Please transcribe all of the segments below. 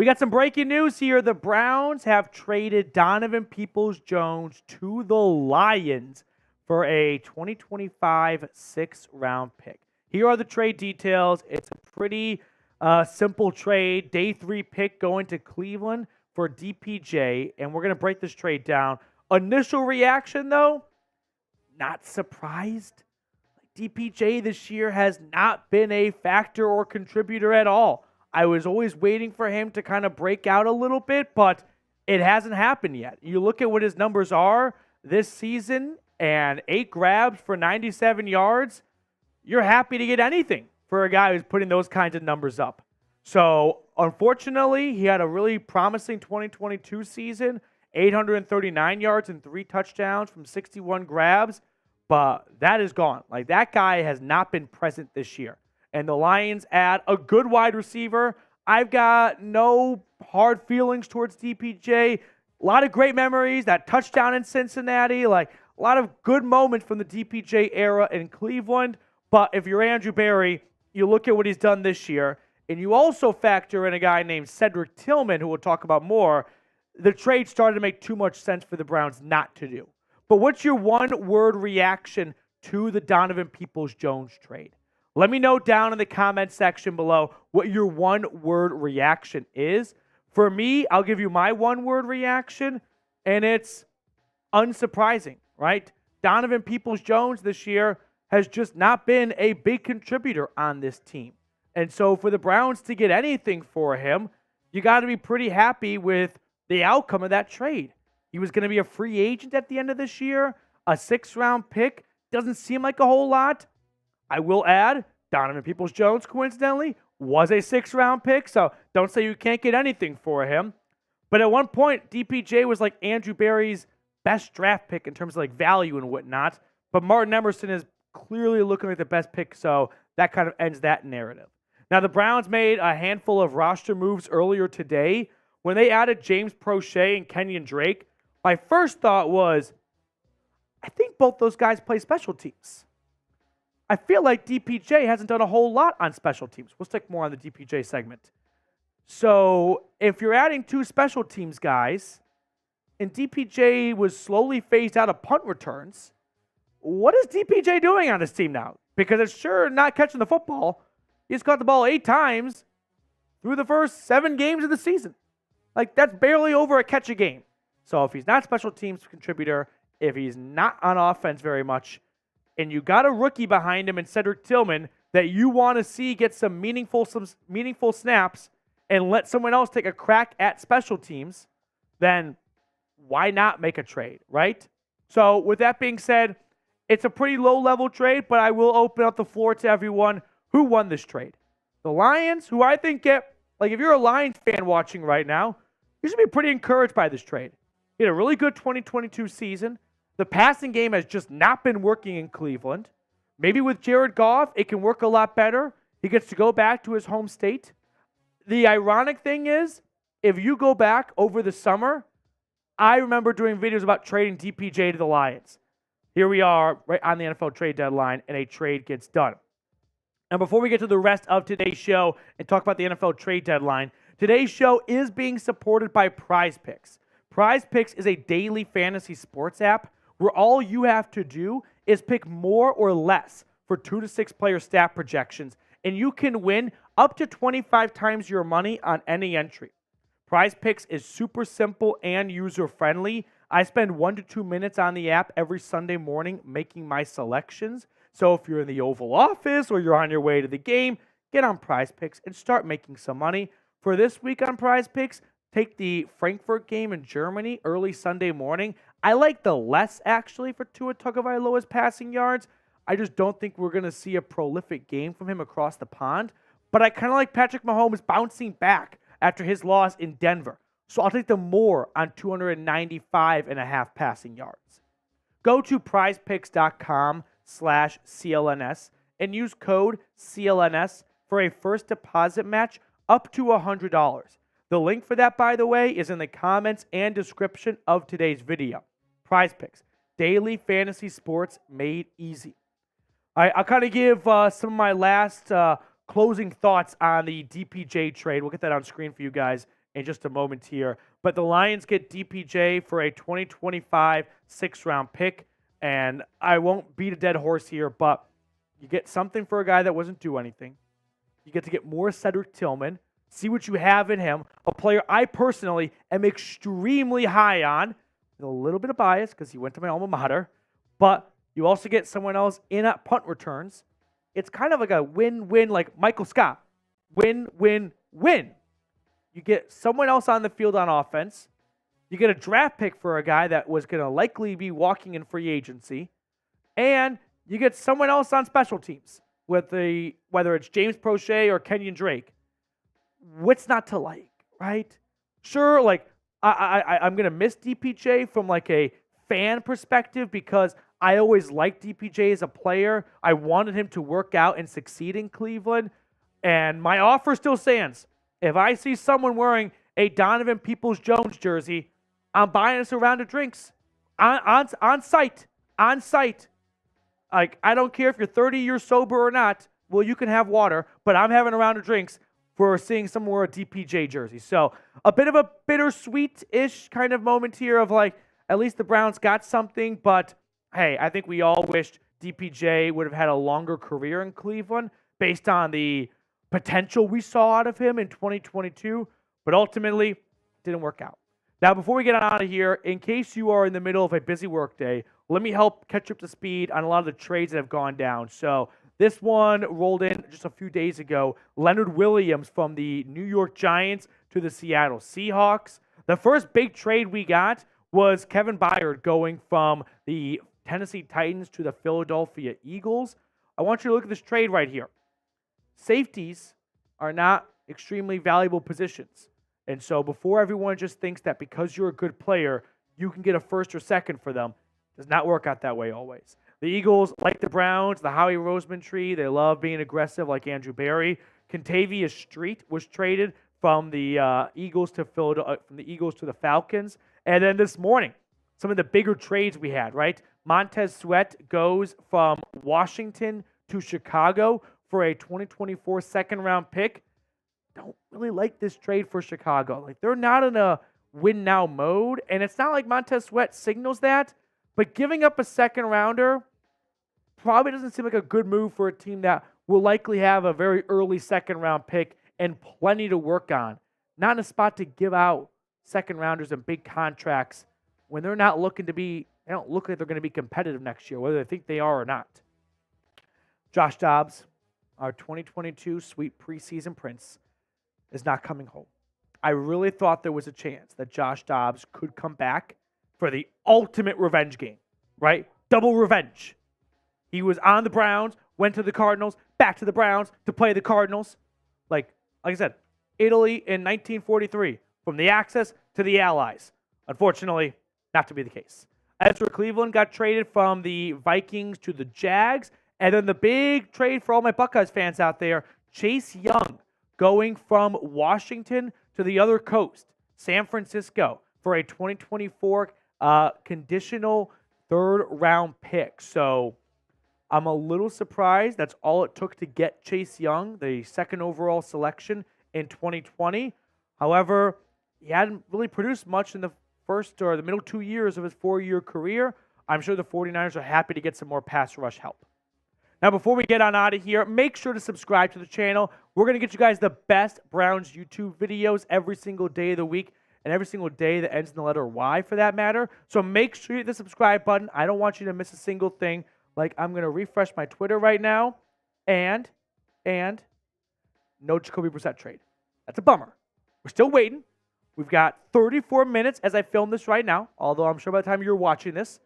We got some breaking news here. The Browns have traded Donovan Peoples-Jones to the Lions for a 2025 sixth-round pick. Here are the trade details. It's a pretty simple trade. Day 3 pick going to Cleveland for DPJ, and we're going to break this trade down. Initial reaction, though, not surprised. DPJ this year has not been a factor or contributor at all. I was always waiting for him to kind of break out a little bit, but it hasn't happened yet. You look at what his numbers are this season, and 8 grabs for 97 yards, you're happy to get anything for a guy who's putting those kinds of numbers up. So, unfortunately, he had a really promising 2022 season, 839 yards and 3 touchdowns from 61 grabs, but that is gone. Like, that guy has not been present this year. And the Lions add a good wide receiver. I've got no hard feelings towards DPJ. A lot of great memories. That touchdown in Cincinnati. Like, a lot of good moments from the DPJ era in Cleveland. But if you're Andrew Berry, you look at what he's done this year, and you also factor in a guy named Cedric Tillman, who we'll talk about more. The trade started to make too much sense for the Browns not to do. But what's your one-word reaction to the Donovan Peoples-Jones trade? Let me know down in the comment section below what your one-word reaction is. For me, I'll give you my one-word reaction, and it's unsurprising, right? Donovan Peoples-Jones this year has just not been a big contributor on this team. And so for the Browns to get anything for him, you got to be pretty happy with the outcome of that trade. He was going to be a free agent at the end of this year. A 6th-round pick doesn't seem like a whole lot. I will add, Donovan Peoples-Jones, coincidentally, was a 6th-round pick, so don't say you can't get anything for him. But at one point, DPJ was like Andrew Berry's best draft pick in terms of like value and whatnot. But Martin Emerson is clearly looking like the best pick, so that kind of ends that narrative. Now, the Browns made a handful of roster moves earlier today. When they added James Prochet and Kenyon Drake, my first thought was, I think both those guys play special teams. I feel like DPJ hasn't done a whole lot on special teams. We'll stick more on the DPJ segment. So if you're adding 2 special teams guys, and DPJ was slowly phased out of punt returns, what is DPJ doing on this team now? Because it's sure not catching the football. He's caught the ball 8 times through the first 7 games of the season. Like, that's barely over a catch a game. So if he's not special teams contributor, if he's not on offense very much, and you got a rookie behind him in Cedric Tillman that you want to see get some meaningful snaps and let someone else take a crack at special teams, then why not make a trade, right? So with that being said, it's a pretty low-level trade, but I will open up the floor to everyone who won this trade. The Lions, who I think get, like, if you're a Lions fan watching right now, you should be pretty encouraged by this trade. He had a really good 2022 season. The passing game has just not been working in Cleveland. Maybe with Jared Goff, it can work a lot better. He gets to go back to his home state. The ironic thing is, if you go back over the summer, I remember doing videos about trading DPJ to the Lions. Here we are right on the NFL trade deadline, and a trade gets done. Now, before we get to the rest of today's show and talk about the NFL trade deadline, today's show is being supported by Prize Picks. Prize Picks is a daily fantasy sports app where all you have to do is pick more or less for 2 to 6 player stat projections, and you can win up to 25 times your money on any entry. Prize Picks is super simple and user-friendly. I spend 1 to 2 minutes on the app every Sunday morning making my selections. So if you're in the Oval Office or you're on your way to the game, get on Prize Picks and start making some money. For this week on Prize Picks, take the Frankfurt game in Germany early Sunday morning. I like the less, actually, for Tua Tagovailoa's passing yards. I just don't think we're going to see a prolific game from him across the pond. But I kind of like Patrick Mahomes bouncing back after his loss in Denver. So I'll take the more on 295.5 passing yards. Go to prizepicks.com/CLNS and use code CLNS for a first deposit match up to $100. The link for that, by the way, is in the comments and description of today's video. Prize Picks, daily fantasy sports made easy. I'll kind of give some of my last closing thoughts on the DPJ trade. We'll get that on screen for you guys in just a moment here. But the Lions get DPJ for a 2025 6th-round pick. And I won't beat a dead horse here, but you get something for a guy that wasn't due anything. You get to get more Cedric Tillman, see what you have in him, a player I personally am extremely high on, with a little bit of bias because he went to my alma mater, but you also get someone else in at punt returns. It's kind of like a win-win, like Michael Scott. Win-win-win. You get someone else on the field on offense. You get a draft pick for a guy that was going to likely be walking in free agency. And you get someone else on special teams, whether it's James Prochet or Kenyon Drake. What's not to like, right? Sure, like I'm going to miss DPJ from like a fan perspective because I always liked DPJ as a player. I wanted him to work out and succeed in Cleveland. And my offer still stands. If I see someone wearing a Donovan Peoples-Jones jersey, I'm buying us a round of drinks on site. Like, I don't care if you're 30 years sober or not. Well, you can have water, but I'm having a round of drinks for seeing someone wear a DPJ jersey. So a bit of a bittersweet-ish kind of moment here of like, at least the Browns got something. But, hey, I think we all wished DPJ would have had a longer career in Cleveland based on the potential we saw out of him in 2022. But ultimately, didn't work out. Now, before we get out of here, in case you are in the middle of a busy workday, let me help catch you up to speed on a lot of the trades that have gone down. So this one rolled in just a few days ago. Leonard Williams from the New York Giants to the Seattle Seahawks. The first big trade we got was Kevin Byard going from the Tennessee Titans to the Philadelphia Eagles. I want you to look at this trade right here. Safeties are not extremely valuable positions. And so before everyone just thinks that because you're a good player, you can get a first or second for them, does not work out that way always. The Eagles, like the Browns, the Howie Roseman tree, they love being aggressive like Andrew Berry. Contavious Street was traded from the Eagles to the Falcons. And then this morning, some of the bigger trades we had, right? Montez Sweat goes from Washington to Chicago for a 2024 second-round pick. Don't really like this trade for Chicago. Like, they're not in a win-now mode, and it's not like Montez Sweat signals that, but giving up a second-rounder probably doesn't seem like a good move for a team that will likely have a very early second-round pick and plenty to work on. Not in a spot to give out second-rounders and big contracts when they're not looking to be, they don't look like they're going to be competitive next year, whether they think they are or not. Josh Dobbs, our 2022 Sweet Preseason Prince, is not coming home. I really thought there was a chance that Josh Dobbs could come back for the ultimate revenge game, right? Double revenge. He was on the Browns, went to the Cardinals, back to the Browns to play the Cardinals. Like I said, Italy in 1943, from the Axis to the Allies. Unfortunately, not to be the case. Ezra Cleveland got traded from the Vikings to the Jags. And then the big trade for all my Buckeyes fans out there, Chase Young going from Washington to the other coast, San Francisco, for a 2024 conditional third-round pick. So I'm a little surprised that's all it took to get Chase Young, the second overall selection in 2020. However, he hadn't really produced much in the first or the middle 2 years of his 4-year career. I'm sure the 49ers are happy to get some more pass rush help. Now, before we get on out of here, make sure to subscribe to the channel. We're going to get you guys the best Browns YouTube videos every single day of the week and every single day that ends in the letter Y for that matter. So make sure you hit the subscribe button. I don't want you to miss a single thing. Like, I'm going to refresh my Twitter right now, and no Jacoby Brissett trade. That's a bummer. We're still waiting. We've got 34 minutes as I film this right now, although I'm sure by the time you're watching this,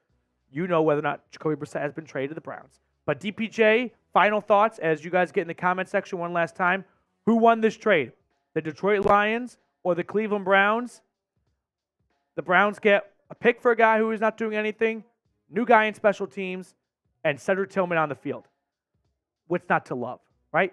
you know whether or not Jacoby Brissett has been traded to the Browns. But DPJ, final thoughts as you guys get in the comment section one last time. Who won this trade? The Detroit Lions or the Cleveland Browns? The Browns get a pick for a guy who is not doing anything, new guy in special teams, and Cedric Tillman on the field. What's not to love, right?